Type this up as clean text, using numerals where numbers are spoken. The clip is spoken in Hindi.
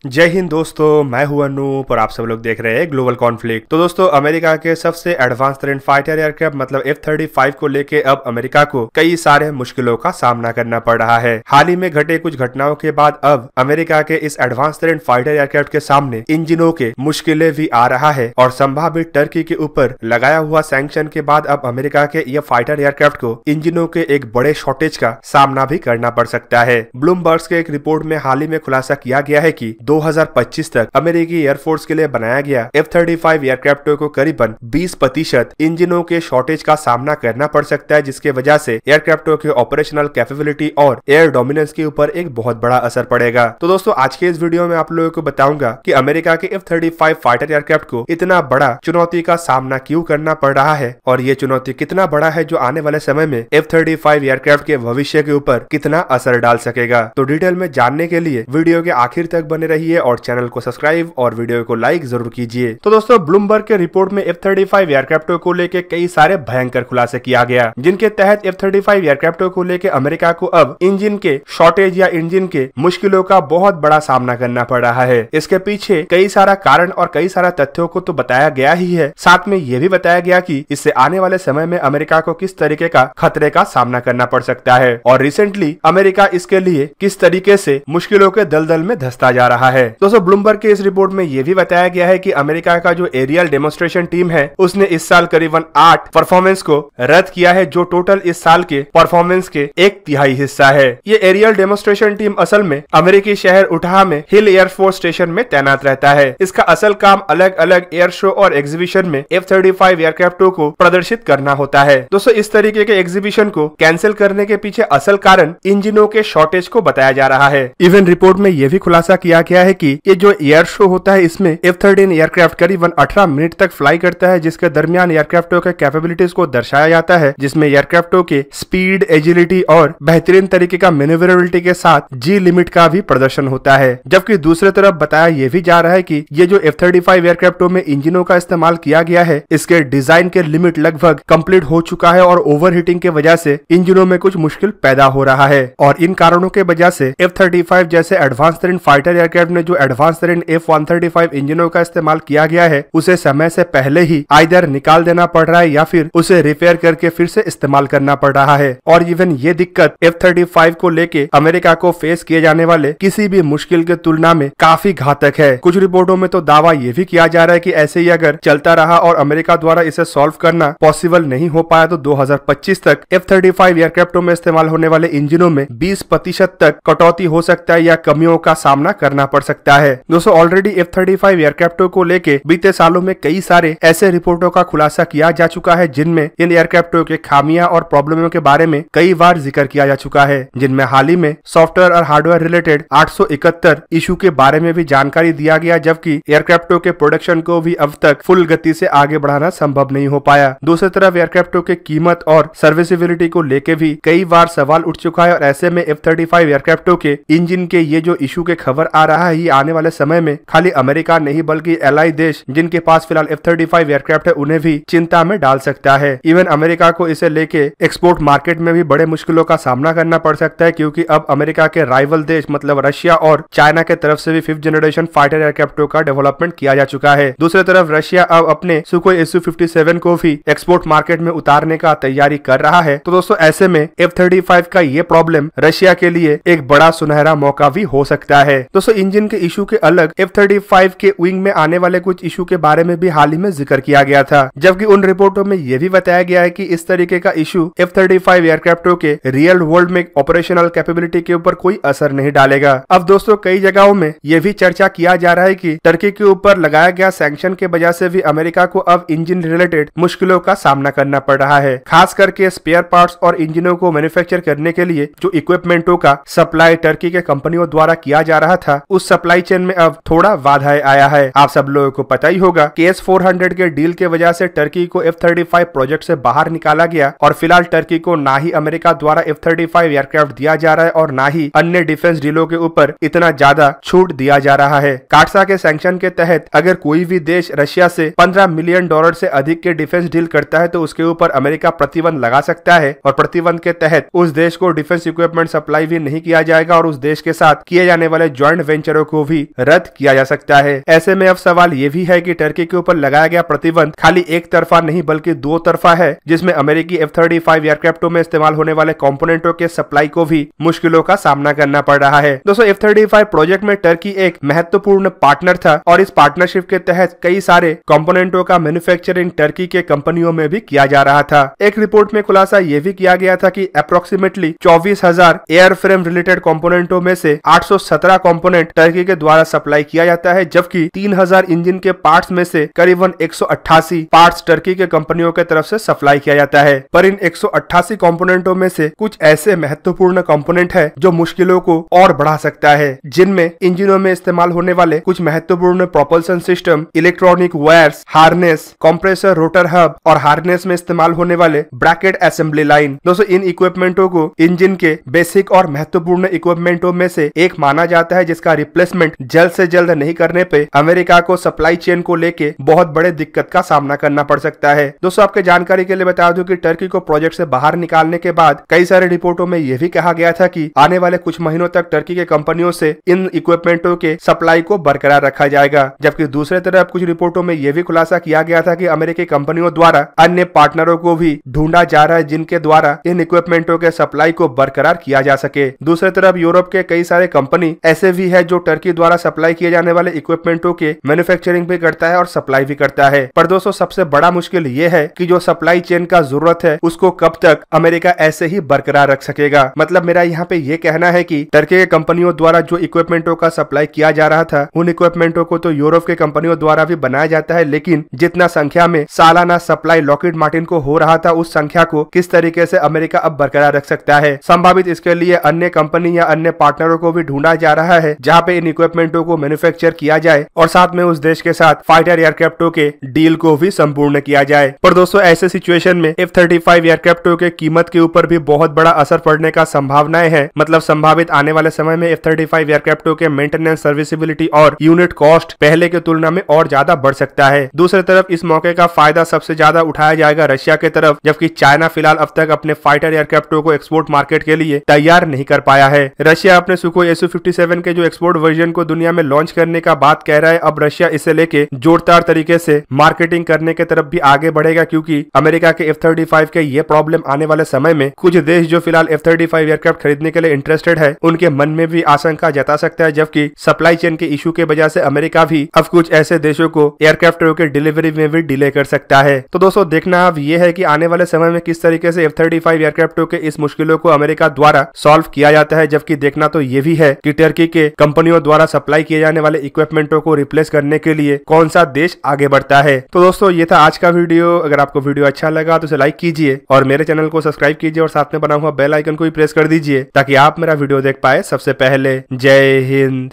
जय हिंद दोस्तों, मैं हूं अनूप और आप सब लोग देख रहे हैं ग्लोबल कॉन्फ्लिक्ट। तो दोस्तों, अमेरिका के सबसे एडवांस तरीन फाइटर एयरक्राफ्ट मतलब F-35 को लेके अब अमेरिका को कई सारे मुश्किलों का सामना करना पड़ रहा है। हाल ही में घटे कुछ घटनाओं के बाद अब अमेरिका के इस एडवांस तरीन फाइटर एयरक्राफ्ट के सामने इंजनों के मुश्किलें भी आ रहा है और संभावित टर्की के ऊपर लगाया हुआ सैंक्शन के बाद अब अमेरिका के ये फाइटर एयरक्राफ्ट को इंजनों के एक बड़े शॉर्टेज का सामना भी करना पड़ सकता है। ब्लूमबर्ग के एक रिपोर्ट में हाल ही में खुलासा किया गया है कि 2025 तक अमेरिकी एयरफोर्स के लिए बनाया गया F-35 एयरक्राफ्टों को करीबन 20% इंजनों के शॉर्टेज का सामना करना पड़ सकता है, जिसके वजह से एयरक्राफ्टों के ऑपरेशनल कैपेबिलिटी और एयर डोमिनेंस के ऊपर एक बहुत बड़ा असर पड़ेगा। तो दोस्तों, आज के इस वीडियो में आप लोगों को बताऊंगा कि अमेरिका के F-35 फाइटर एयरक्राफ्ट को इतना बड़ा चुनौती का सामना क्यों करना पड़ रहा है और ये चुनौती कितना बड़ा है जो आने वाले समय में F-35 एयरक्राफ्ट के भविष्य के ऊपर कितना असर डाल सकेगा। तो डिटेल में जानने के लिए वीडियो के आखिर तक बने रहिए और चैनल को सब्सक्राइब और वीडियो को लाइक जरूर कीजिए। तो दोस्तों, ब्लूमबर्ग के रिपोर्ट में F-35 एयरक्राफ्टों को लेके कई सारे भयंकर खुलासे किया गया, जिनके तहत F-35 एयरक्राफ्टों को लेके अमेरिका को अब इंजन के शॉर्टेज या इंजन के मुश्किलों का बहुत बड़ा सामना करना पड़ रहा है। इसके पीछे कई सारा कारण और कई सारा तथ्यों को तो बताया गया ही है, साथ में यह भी बताया गया कि इससे आने वाले समय में अमेरिका को किस तरीके का खतरे का सामना करना पड़ सकता है और रिसेंटली अमेरिका इसके लिए किस तरीके से मुश्किलों के दलदल में धंसता जा रहा है। दोस्तों, ब्लूमबर्ग के इस रिपोर्ट में यह भी बताया गया है कि अमेरिका का जो एरियल डेमोन्स्ट्रेशन टीम है उसने इस साल करीबन 8 परफॉर्मेंस को रद्द किया है, जो टोटल इस साल के परफॉर्मेंस के 1/3 हिस्सा है। ये एरियल डेमोन्स्ट्रेशन टीम असल में अमेरिकी शहर उटाह में हिल एयरफोर्स स्टेशन में तैनात रहता है। इसका असल काम अलग अलग एयर शो और एग्जीबिशन में F-35 एयरक्राफ्टों को प्रदर्शित करना होता है। दोस्तों, इस तरीके के एग्जीबिशन को कैंसिल करने के पीछे असल कारण इंजनों के शॉर्टेज को बताया जा रहा है। इवन रिपोर्ट में यह भी खुलासा किया गया है कि ये जो एयर शो होता है इसमें F-13 एयरक्राफ्ट करीबन 18 मिनट तक फ्लाई करता है, जिसके दरमियान एयरक्राफ्टों के कैपेबिलिटीज को दर्शाया जाता है, जिसमें एयरक्राफ्टों के स्पीड, एजिलिटी और बेहतरीन तरीके का मैन्युवरेबिलिटी के साथ जी लिमिट का भी प्रदर्शन होता है। जबकि दूसरी तरफ बताया यह भी जा रहा है कि ये जो F-35 एयरक्राफ्टों में इंजनों का इस्तेमाल किया गया है इसके डिजाइन के लिमिट लगभग कंप्लीट हो चुका है और ओवरहीटिंग के वजह से इंजनों में कुछ मुश्किल पैदा हो रहा है और इन कारणों के वजह से F-35 जैसे एडवांस तरीन फाइटर एयरक्राफ्ट ने जो एडवांस तरीन F-135 इंजनों का इस्तेमाल किया गया है उसे समय से पहले ही आइदर निकाल देना पड़ रहा है या फिर उसे रिपेयर करके फिर से इस्तेमाल करना पड़ रहा है। और इवन ये दिक्कत F-35 को लेके अमेरिका को फेस किए जाने वाले किसी भी मुश्किल के तुलना में काफी घातक है। कुछ रिपोर्टों में तो दावा ये भी किया जा रहा है कि ऐसे ही अगर चलता रहा और अमेरिका द्वारा इसे सॉल्व करना पॉसिबल नहीं हो पाया तो 2025 तक F-35 एयरक्राफ्टों में इस्तेमाल होने वाले इंजनों में 20% तक कटौती हो सकता है या कमियों का सामना करना पड़ सकता है। दोस्तों, ऑलरेडी F-35 एयरक्राफ्टों को लेके बीते सालों में कई सारे ऐसे रिपोर्टों का खुलासा किया जा चुका है जिनमें इन एयरक्राफ्टों के खामियां और प्रॉब्लमों के बारे में कई बार जिक्र किया जा चुका है, जिनमें हाल ही में सॉफ्टवेयर और हार्डवेयर रिलेटेड 871 इशू के बारे में भी जानकारी दिया गया, जबकि एयरक्राफ्टों के प्रोडक्शन को भी अब तक फुल गति से आगे बढ़ाना संभव नहीं हो पाया। दूसरी तरफ एयरक्राफ्टों के कीमत और सर्विसिबिलिटी को लेके भी कई बार सवाल उठ चुका है और ऐसे में F-35 एयरक्राफ्टों के इंजन के ये जो इशू के खबर आ रहा है ये आने वाले समय में खाली अमेरिका नहीं बल्कि एलाई देश जिनके पास फिलहाल F-35 एयरक्राफ्ट है उन्हें भी चिंता में डाल सकता है। इवन अमेरिका को इसे लेके एक्सपोर्ट मार्केट में भी बड़े मुश्किलों का सामना करना पड़ सकता है, क्योंकि अब अमेरिका के राइवल देश मतलब रशिया और चाइना के तरफ से भी 5th जनरेशन फाइटर एयरक्राफ्टों का डेवलपमेंट किया जा चुका है। दूसरी तरफ रशिया अब अपने सुखोई Su-57 को भी एक्सपोर्ट मार्केट में उतारने का तैयारी कर रहा है। तो दोस्तों, ऐसे में F-35 का ये प्रॉब्लम रशिया के लिए एक बड़ा सुनहरा मौका भी हो सकता है। दोस्तों, इंजन के इशू के अलग F-35 के विंग में आने वाले कुछ इशू के बारे में भी हाल ही में जिक्र किया गया था, जबकि उन रिपोर्टों में यह भी बताया गया है कि इस तरीके का इशू F-35 एयरक्राफ्टों के रियल वर्ल्ड में ऑपरेशनल कैपेबिलिटी के ऊपर कोई असर नहीं डालेगा। अब दोस्तों, कई जगहों में यह भी चर्चा किया जा रहा है कि टर्की के ऊपर लगाया गया सैंक्शन के वजह से भी अमेरिका को अब इंजन रिलेटेड मुश्किलों का सामना करना पड़ रहा है, खास करके स्पेयर पार्ट्स और इंजनों को मैन्युफैक्चर करने के लिए जो इक्विपमेंटों का सप्लाई टर्की के कंपनियों द्वारा किया जा रहा था उस सप्लाई चेन में अब थोड़ा बाधाएं आया है। आप सब लोगों को पता ही होगा कि S-400 के डील के वजह से टर्की को F-35 प्रोजेक्ट से बाहर निकाला गया और फिलहाल टर्की को ना ही अमेरिका द्वारा F-35 एयरक्राफ्ट दिया जा रहा है और ना ही अन्य डिफेंस डीलों के ऊपर इतना ज्यादा छूट दिया जा रहा है। काटसा के सैंक्शन के तहत अगर कोई भी देश रशिया से $15 मिलियन से अधिक के डिफेंस डील करता है तो उसके ऊपर अमेरिका प्रतिबंध लगा सकता है और प्रतिबंध के तहत उस देश को डिफेंस इक्विपमेंट सप्लाई भी नहीं किया जाएगा और उस देश के साथ किए जाने वाले ज्वाइंट वेंचर मैन्युफैक्चरर को भी रद्द किया जा सकता है। ऐसे में अब सवाल ये भी है कि टर्की के ऊपर लगाया गया प्रतिबंध खाली एक तरफा नहीं बल्कि दो तरफा है, जिसमें अमेरिकी F-35 एयरक्राफ्टों में इस्तेमाल होने वाले कंपोनेंटों के सप्लाई को भी मुश्किलों का सामना करना पड़ रहा है। दोस्तों, F-35 प्रोजेक्ट में टर्की एक महत्वपूर्ण पार्टनर था और इस पार्टनरशिप के तहत कई सारे कंपोनेंटों का मैन्युफैक्चरिंग टर्की के कंपनियों में भी किया जा रहा था। एक रिपोर्ट में खुलासा यह भी किया गया था कि अप्रोक्सीमेटली 24,000 एयरफ्रेम रिलेटेड कंपोनेंटों में से 817 कंपोनेंट टर्की के द्वारा सप्लाई किया जाता है, जबकि 3,000 इंजन के पार्ट्स में से करीबन 188 पार्ट्स टर्की के कंपनियों के तरफ से सप्लाई किया जाता है। पर इन 188 कंपोनेंटों में से कुछ ऐसे महत्वपूर्ण कंपोनेंट है जो मुश्किलों को और बढ़ा सकता है, जिनमें इंजनों में इस्तेमाल होने वाले कुछ महत्वपूर्ण propulsion system, electronic wires, harness, compressor, rotor hub और हार्नेस में इस्तेमाल होने वाले ब्रैकेट असेंबली लाइन। दोस्तों, इन इक्विपमेंटों को इंजन के बेसिक और महत्वपूर्ण इक्विपमेंटों में से एक माना जाता है, जिसका रिप्लेसमेंट जल्द से जल्द नहीं करने पे अमेरिका को सप्लाई चेन को लेके बहुत बड़े दिक्कत का सामना करना पड़ सकता है। दोस्तों, आपके जानकारी के लिए बता दूं कि टर्की को प्रोजेक्ट से बाहर निकालने के बाद कई सारे रिपोर्टों में यह भी कहा गया था कि आने वाले कुछ महीनों तक टर्की के कंपनियों से इन इक्विपमेंटों के सप्लाई को बरकरार रखा जाएगा। जबकि दूसरी तरफ कुछ रिपोर्टों में यह भी खुलासा किया गया था कि अमेरिकी कंपनियों द्वारा अन्य पार्टनरों को भी ढूंढा जा रहा है, जिनके द्वारा इन इक्विपमेंटों के सप्लाई को बरकरार किया जा सके। दूसरी तरफ यूरोप के कई सारे कंपनी ऐसे भी है जो टर्की द्वारा सप्लाई किए जाने वाले इक्विपमेंटों के मैन्युफैक्चरिंग भी करता है और सप्लाई भी करता है। पर दोस्तों, सबसे बड़ा मुश्किल ये है कि जो सप्लाई चेन का जरूरत है उसको कब तक अमेरिका ऐसे ही बरकरार रख सकेगा। मतलब मेरा यहाँ पे ये कहना है कि टर्की के कंपनियों द्वारा जो इक्विपमेंटों का सप्लाई किया जा रहा था, उन इक्विपमेंटों को तो यूरोप के कंपनियों द्वारा भी बनाया जाता है, लेकिन जितना संख्या में सालाना सप्लाई लॉकहीड मार्टिन को हो रहा था, उस संख्या को किस तरीके से अमेरिका अब बरकरार रख सकता है। संभावित इसके लिए अन्य कंपनी या अन्य पार्टनरों को भी ढूंढा जा रहा है, जहाँ पे इन इक्विपमेंटों को मैन्युफैक्चर किया जाए और साथ में उस देश के साथ फाइटर एयरक्राफ्टों के डील को भी संपूर्ण किया जाए। पर दोस्तों, ऐसे सिचुएशन में F-35 एयरक्राफ्टों के कीमत के ऊपर भी बहुत बड़ा असर पड़ने का संभावनाएं है। मतलब संभावित आने वाले समय में F-35 एयरक्राफ्टों के मेंटेनेंस, सर्विसिबिलिटी और यूनिट कॉस्ट पहले के तुलना में और ज्यादा बढ़ सकता है। दूसरी तरफ इस मौके का फायदा सबसे ज्यादा उठाया जाएगा रशिया के तरफ, जबकि चाइना फिलहाल अब तक अपने फाइटर एयरक्राफ्टों को एक्सपोर्ट मार्केट के लिए तैयार नहीं कर पाया है। रशिया अपने सुखोई Su-57 के जो एक्सपोर्ट वर्जन को दुनिया में लॉन्च करने का बात कह रहा है। अब रशिया इसे लेके जोरदार तरीके से मार्केटिंग करने के तरफ भी आगे बढ़ेगा, क्योंकि अमेरिका के F-35 के ये प्रॉब्लम आने वाले समय में कुछ देश जो फिलहाल F-35 एयरक्राफ्ट खरीदने के लिए इंटरेस्टेड है, उनके मन में भी आशंका जता सकता है। जबकि सप्लाई चेन के इशू के वजह से अमेरिका भी अब कुछ ऐसे देशों को एयरक्राफ्टों के डिलीवरी में भी डिले कर सकता है। तो दोस्तों, देखना अब ये है कि आने वाले समय में किस तरीके से F-35 एयरक्राफ्टों के इस मुश्किलों को अमेरिका द्वारा सॉल्व किया जाता है। जबकि देखना तो ये भी है कि टर्की के कंपनियों द्वारा सप्लाई किए जाने वाले इक्विपमेंटों को रिप्लेस करने के लिए कौन सा देश आगे बढ़ता है। तो दोस्तों, ये था आज का वीडियो। अगर आपको वीडियो अच्छा लगा तो इसे लाइक कीजिए और मेरे चैनल को सब्सक्राइब कीजिए और साथ में बना हुआ बेल आइकन को भी प्रेस कर दीजिए, ताकि आप मेरा वीडियो देख पाए सबसे पहले। जय हिंद।